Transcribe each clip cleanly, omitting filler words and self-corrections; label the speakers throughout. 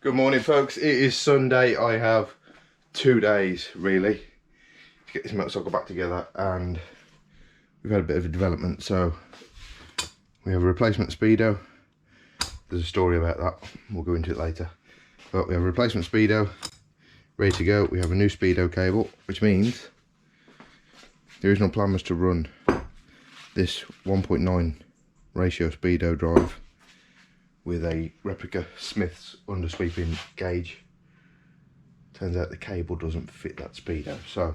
Speaker 1: Good morning, folks. It is Sunday. I have 2 days really to get this motorcycle back together, and we've had a bit of a development. So we have a replacement speedo. There's a story about that, we'll go into it later, but we have a replacement speedo ready to go. We have a new speedo cable, which means the original plan was to run this 1.9 ratio speedo drive with a replica Smith's undersweeping gauge. Turns out the cable doesn't fit that speedo, so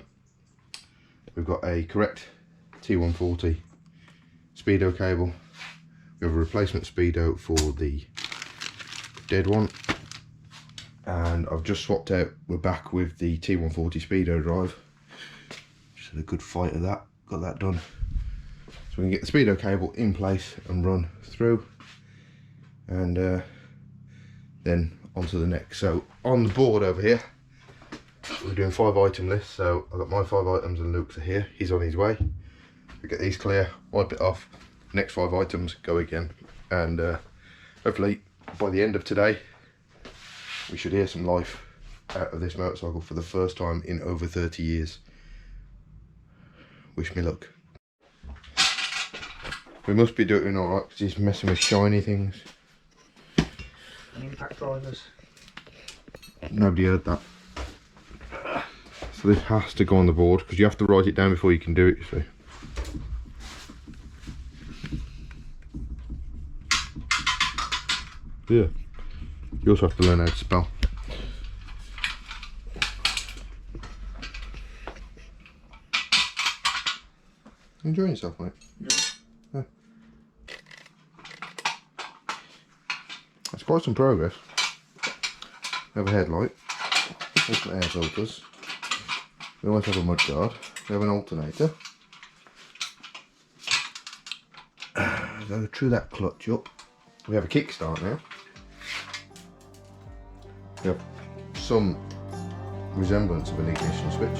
Speaker 1: we've got a correct T140 speedo cable. We have a replacement speedo for the dead one, and I've just swapped out. We're back with the T140 speedo drive. Just had a good fight of that, got that done. So we can get the speedo cable in place and run through, and then on to the next. So on the board over here, we're doing 5 item list. So I've got my 5 items and Luke's are here. He's on his way. We get these clear, wipe it off. Next 5 items, go again. And hopefully by the end of today, we should hear some life out of this motorcycle for the first time in over 30 years. Wish me luck. We must be doing alright because he's messing with shiny things.
Speaker 2: And impact drivers.
Speaker 1: Nobody heard that. So this has to go on the board because you have to write it down before you can do it, you see. Yeah. You also have to learn how to spell. Enjoying yourself, mate? Yeah. That's quite some progress. We have a headlight. We have some air filters. We always have a mud guard. We have an alternator. Go through that clutch up. We have a kickstart now. We have some resemblance of an ignition switch.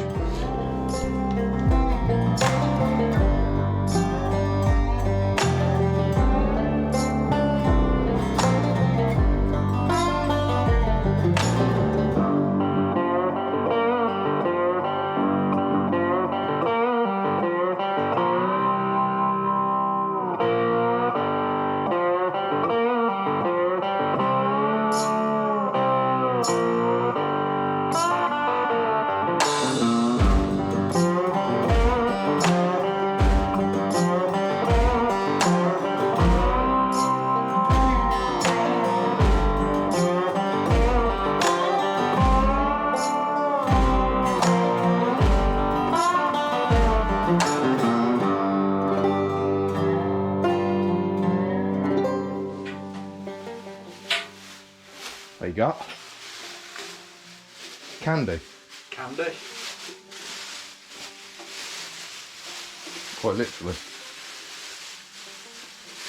Speaker 1: There you go. Candy.
Speaker 2: Candy.
Speaker 1: Quite literally.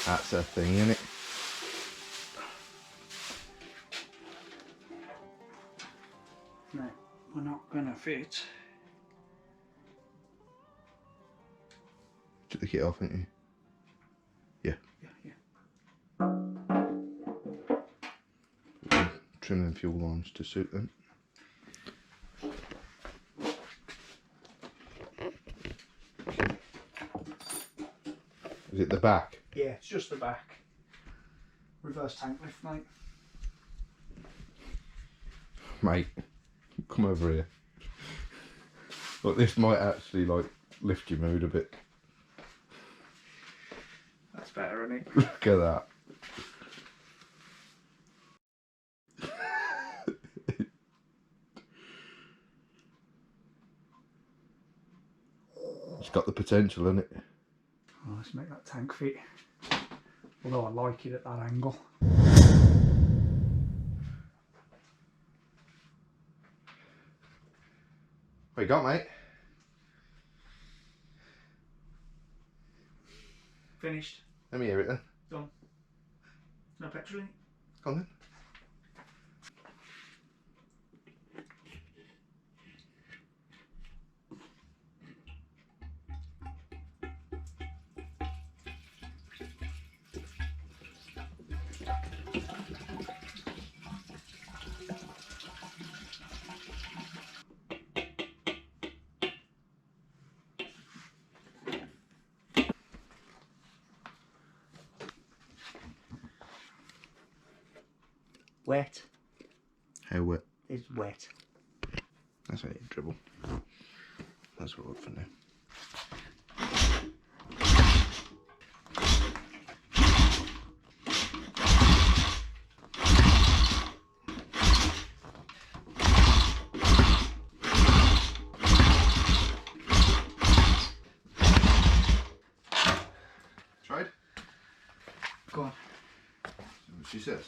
Speaker 1: That's a thing, isn't it?
Speaker 2: No, we're not gonna fit.
Speaker 1: Took the kit off, didn't you? Yeah.
Speaker 2: Yeah.
Speaker 1: Trim them fuel lines to suit them. Is it the back?
Speaker 2: Yeah, it's just the back. Reverse tank lift, mate.
Speaker 1: Mate, come over here. Look, this might actually like lift your mood a bit.
Speaker 2: That's better, isn't it?
Speaker 1: Look at that. It's got the potential, isn't it?
Speaker 2: Oh, let's make that tank fit. Although I like it at that angle.
Speaker 1: What you got, mate?
Speaker 2: Finished.
Speaker 1: Let me hear it then.
Speaker 2: Done. No petrol in it.
Speaker 1: Come on then.
Speaker 3: Wet.
Speaker 1: How wet?
Speaker 3: It's wet.
Speaker 1: That's how you dribble. That's what for now. Tried?
Speaker 2: Go on.
Speaker 1: See what she says.